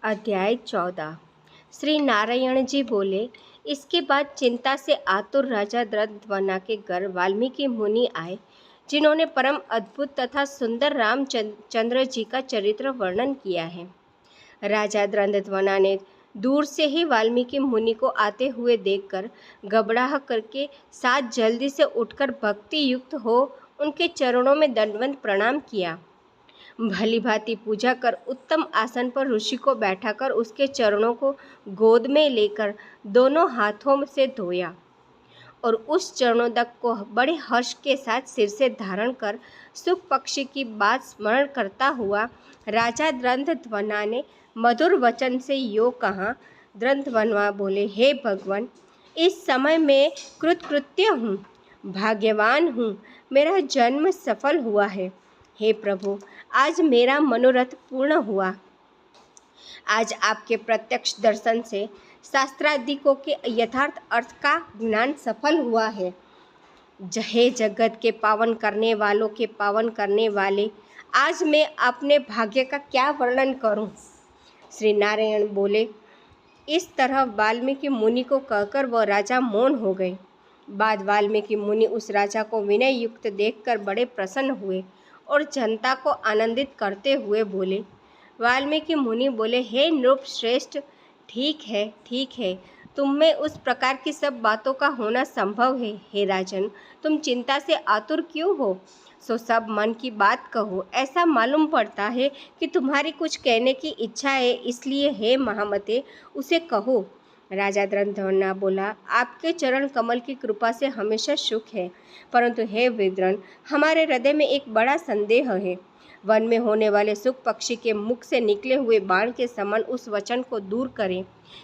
अध्याय 14। श्री नारायण जी बोले। इसके बाद चिंता से आतुर राजा द्रंद्वना के घर वाल्मीकि मुनि आए, जिन्होंने परम अद्भुत तथा सुंदर रामचंद्र जी का चरित्र वर्णन किया है। राजा द्रंद्वना ने दूर से ही वाल्मीकि मुनि को आते हुए देखकर घबराह करके साथ जल्दी से उठकर भक्ति युक्त हो उनके चरणों में दंडवत प्रणाम किया। भली भांति पूजा कर उत्तम आसन पर ऋषि को बैठाकर उसके चरणों को गोद में लेकर दोनों हाथों से धोया और उस चरणोदक को बड़े हर्ष के साथ सिर से धारण कर सुख पक्षी की बात स्मरण करता हुआ राजा द्रंद्वना ने मधुर वचन से यो कहा। द्रंद्वना बोले, हे भगवान, इस समय मैं कृतकृत्य हूँ, भाग्यवान हूँ, मेरा जन्म सफल हुआ है। हे प्रभु, आज मेरा मनोरथ पूर्ण हुआ। आज आपके प्रत्यक्ष दर्शन से शास्त्रादिकों के यथार्थ अर्थ का ज्ञान सफल हुआ है। हे जगत के पावन करने वालों के पावन करने वाले, आज मैं अपने भाग्य का क्या वर्णन करूं? श्री नारायण बोले। इस तरह वाल्मीकि मुनि को कहकर वह राजा मौन हो गए। बाद वाल्मीकि मुनि उस राजा को विनय युक्त देखकर बड़े प्रसन्न हुए और जनता को आनंदित करते हुए बोले। वाल्मीकि मुनि बोले, हे नृप श्रेष्ठ, ठीक है, तुम में उस प्रकार की सब बातों का होना संभव है। हे राजन, तुम चिंता से आतुर क्यों हो? सो सब मन की बात कहो। ऐसा मालूम पड़ता है कि तुम्हारी कुछ कहने की इच्छा है, इसलिए हे महामते, उसे कहो। राजा द्रंद्वना बोला, आपके चरण कमल की कृपा से हमेशा सुख है, परंतु हे विद्रन, हमारे हृदय में एक बड़ा संदेह है। वन में होने वाले सुख पक्षी के मुख से निकले हुए बाण के समान उस वचन को दूर करें।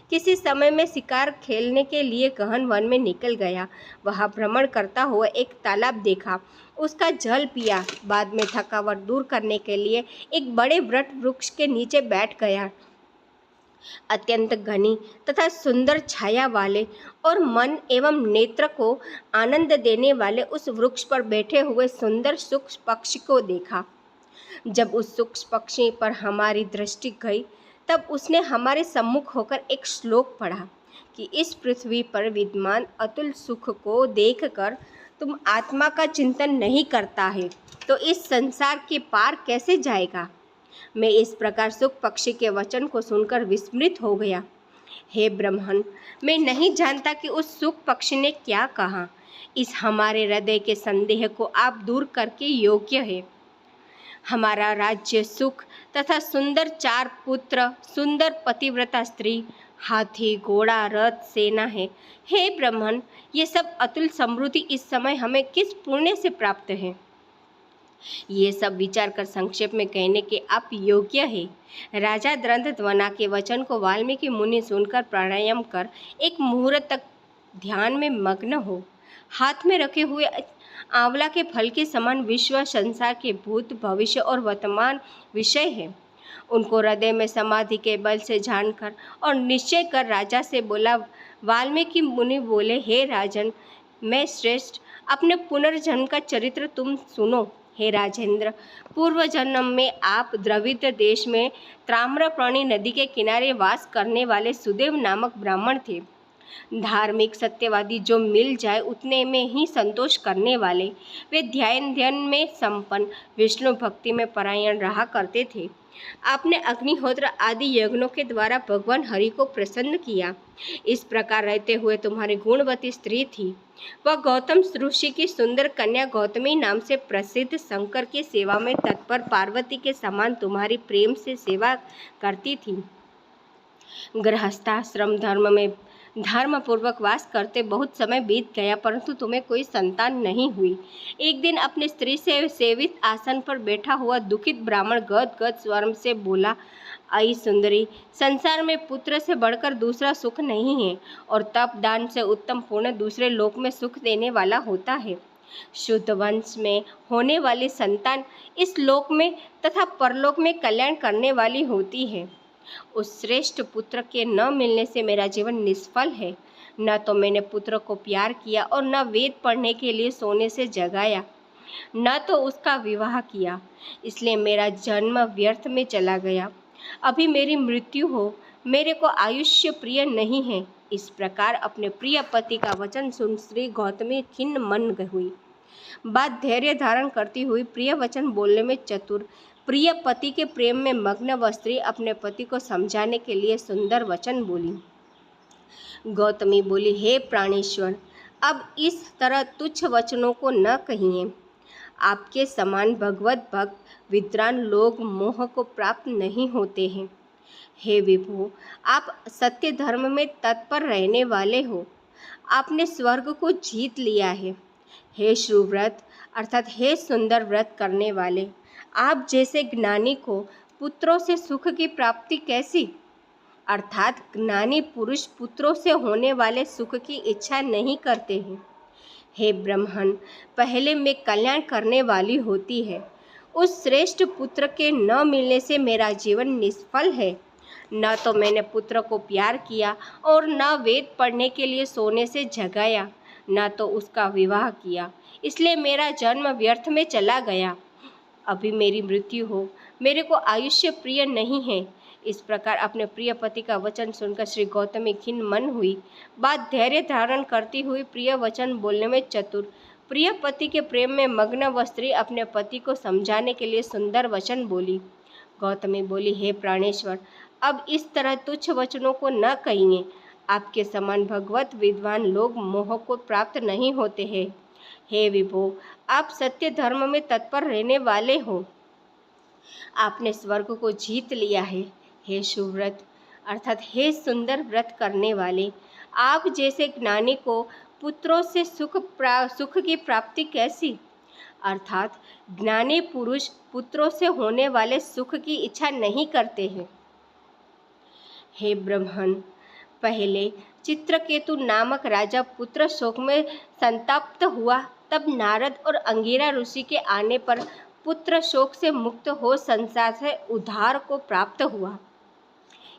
किसी समय में शिकार खेलने के लिए गहन वन में निकल गया। वहां भ्रमण करता हुआ एक तालाब देखा, उसका जल पिया। बाद में थकावट दूर करने के लिए एक बड़े वट वृक्ष के नीचे बैठ गया। अत्यंत घनी तथा सुंदर छाया वाले और मन एवं नेत्र को आनंद देने वाले उस वृक्ष पर बैठे हुए सुंदर सूक्ष्म पक्षी को देखा। जब उस सूक्ष्म पक्षी पर हमारी दृष्टि गई, तब उसने हमारे सम्मुख होकर एक श्लोक पढ़ा कि इस पृथ्वी पर विद्यमान अतुल सुख को देखकर तुम आत्मा का चिंतन नहीं करता है, तो इस संसार के पार कैसे जाएगा? मैं इस प्रकार सुख पक्षी के वचन को सुनकर विस्मृत हो गया। हे ब्रह्मन, मैं नहीं जानता कि उस सुख पक्षी ने क्या कहा। इस हमारे हृदय के संदेह को आप दूर करके योग्य है। हमारा राज्य सुख तथा सुंदर 4 पुत्र, सुंदर पतिव्रता स्त्री, हाथी, घोड़ा, रथ, सेना है। हे ब्रह्मन, ये सब अतुल समृद्धि इस समय हमें किस पुण्य से प्राप्त है? ये सब विचार कर संक्षेप में कहने के आप योग्य है। राजा द्रंद्वना के वचन को वाल्मीकि मुनि सुनकर प्राणायाम कर एक मुहूर्त तक ध्यान में मग्न हो। हाथ में रखे हुए आंवला के फल के समान विश्व, संसार के भूत, भविष्य और वर्तमान विषय है, उनको हृदय में समाधि के बल से जानकर और निश्चय कर राजा से बोला। वाल्मीकि मुनि बोले, हे राजन, मैं श्रेष्ठ, अपने पुनर्जन्म का चरित्र तुम सुनो। हे राजेंद्र, पूर्व जन्म में आप द्रविड़ देश में ताम्रपर्णी नदी के किनारे वास करने वाले सुदेव नामक ब्राह्मण थे। धार्मिक, सत्यवादी, जो मिल जाए उतने में ही संतोष करने वाले। वे ध्यान में संपन्न, विष्णु भक्ति में परायण रहा करते थे। आपने अग्निहोत्र आदि यज्ञों के द्वारा भगवान हरि को प्रसन्न किया। इस प्रकार रहते हुए तुम्हारी गुणवती स्त्री थी। वह गौतम ऋषि की सुंदर कन्या गौतमी नाम से प्रसिद्ध शंकर की सेवा में तत्पर पार्वती के समान तुम्हारी प्रेम से सेवा करती थी। गृहस्थाश्रम धर्म में धर्म पूर्वक वास करते बहुत समय बीत गया, परंतु तुम्हें कोई संतान नहीं हुई। एक दिन अपनी स्त्री से सेवित आसन पर बैठा हुआ दुखित ब्राह्मण गद स्वर से बोला, आई सुंदरी, संसार में पुत्र से बढ़कर दूसरा सुख नहीं है और तप दान से उत्तम पुण्य दूसरे लोक में सुख देने वाला होता है। शुद्ध वंश में होने वाली संतान इस लोक में तथा परलोक में कल्याण करने वाली होती है। उस श्रेष्ठ पुत्र के न मिलने से मेरा जीवन निष्फल है। न तो मैंने पुत्र को प्यार किया और न वेद पढ़ने के लिए सोने से जगाया, न तो उसका विवाह किया, इसलिए मेरा जन्म व्यर्थ में चला गया। अभी मेरी मृत्यु हो, मेरे को आयुष्य प्रिय नहीं है। इस प्रकार अपने प्रिय पति का वचन सुन श्री गौतमी खिन्न मन हुई। बात धैर्य धारण करती हुई प्रिय वचन बोलने में चतुर, प्रिय पति के प्रेम में मग्न वह स्त्री अपने पति को समझाने के लिए सुंदर वचन बोली। गौतमी बोली, हे प्राणेश्वर, अब इस तरह तुच्छ वचनों को न कहिए। आपके समान भगवत भक्त विद्वान लोग मोह को प्राप्त नहीं होते हैं। हे विभु, आप सत्य धर्म में तत्पर रहने वाले हो। आपने स्वर्ग को जीत लिया है। हे श्रुव्रत अर्थात हे सुंदर व्रत करने वाले, आप जैसे ज्ञानी को पुत्रों से सुख की प्राप्ति कैसी? अर्थात ज्ञानी पुरुष पुत्रों से होने वाले सुख की इच्छा नहीं करते हैं। हे ब्रह्मण, पहले में कल्याण करने वाली होती है। उस श्रेष्ठ पुत्र के न मिलने से मेरा जीवन निष्फल है। न तो मैंने पुत्र को प्यार किया और न वेद पढ़ने के लिए सोने से जगाया, न तो उसका विवाह किया, इसलिए मेरा जन्म व्यर्थ में चला गया। अभी मेरी मृत्यु हो, मेरे को आयुष्य प्रिय नहीं है। इस प्रकार अपने प्रिय पति का वचन सुनकर श्री गौतमी खिन्न मन हुई। बात धैर्य धारण करती हुई प्रिय वचन बोलने में चतुर, प्रिय पति के प्रेम में मग्न वह स्त्री अपने पति को समझाने के लिए सुंदर वचन बोली। गौतमी बोली, हे प्राणेश्वर, अब इस तरह तुच्छ वचनों को न कहिए। आपके समान भगवत विद्वान लोग मोह को प्राप्त नहीं होते हैं। हे विभो, आप सत्य धर्म में तत्पर रहने वाले हो। आपने स्वर्ग को जीत लिया है। हे शुव्रत अर्थात हे सुंदर व्रत करने वाले, आप जैसे ज्ञानी को पुत्रों से सुख की प्राप्ति कैसी? अर्थात ज्ञानी पुरुष पुत्रों से होने वाले सुख की इच्छा नहीं करते हैं। हे ब्रह्मण, पहले चित्रकेतु नामक राजा पुत्र शोक में संतप्त हुआ, तब नारद और अंगिरा ऋषि के आने पर पुत्र शोक से मुक्त हो संसार से उद्धार को प्राप्त हुआ।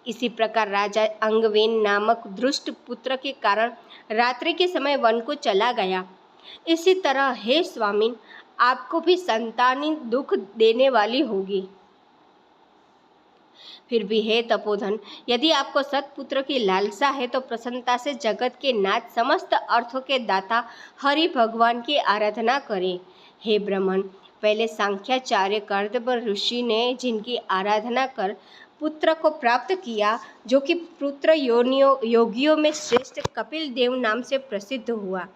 इसी प्रकार राजा अंगवेन नामक दुष्ट पुत्र के कारण रात्रि के समय वन को चला गया। इसी तरह हे स्वामिन, आपको भी संतानी दुख देने वाली होगी। फिर भी हे तपोधन, यदि आपको सत्पुत्र की लालसा है तो प्रसन्नता से जगत के नाथ समस्त अर्थों के दाता हरि भगवान की आराधना करें। हे ब्रह्मण, पहले सांख्याचार्य कर्दम ऋषि ने जिनकी आराधना कर पुत्र को प्राप्त किया, जो कि पुत्र योगियों में श्रेष्ठ कपिल देव नाम से प्रसिद्ध हुआ।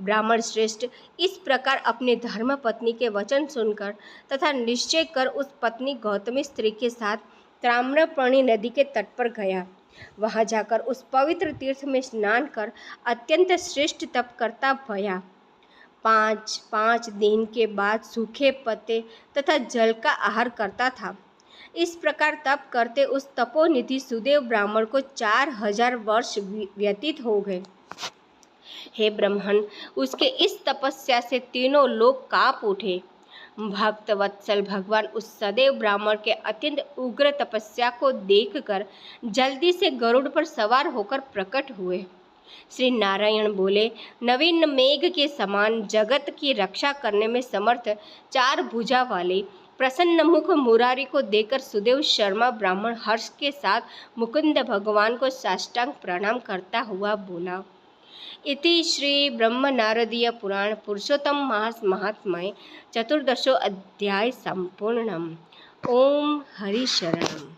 ब्राह्मण श्रेष्ठ इस प्रकार अपने धर्म पत्नी के वचन सुनकर तथा निश्चय कर उस पत्नी गौतमी स्त्री के साथ ताम्रपर्णी नदी के तट पर गया। वहां जाकर उस पवित्र तीर्थ में स्नान कर अत्यंत श्रेष्ठ तप करता भया। 5 दिन के बाद सूखे पत्ते तथा जल का आहार करता था। इस प्रकार तप करते उस तपोनिधि सुदेव ब्राह्मण को 4000 वर्ष व्यतीत हो गए। हे ब्रह्मण, उसके इस तपस्या से तीनों लोग कांप उठे। भक्त वत्सल भगवान उस सदैव ब्राह्मण के अत्यंत उग्र तपस्या को देखकर जल्दी से गरुड़ पर सवार होकर प्रकट हुए। श्री नारायण बोले, नवीन मेघ के समान जगत की रक्षा करने में समर्थ 4 भुजा वाले प्रसन्न मुख मुरारी को देखकर सुदेव शर्मा ब्राह्मण हर्ष के साथ मुकुंद भगवान को साष्टांग प्रणाम करता हुआ बोला। इति श्री ब्रह्म नारदीय पुराण पुरुषोत्तम मास महात्म्य 14 अध्याय संपूर्णम। ओम हरि शरणम।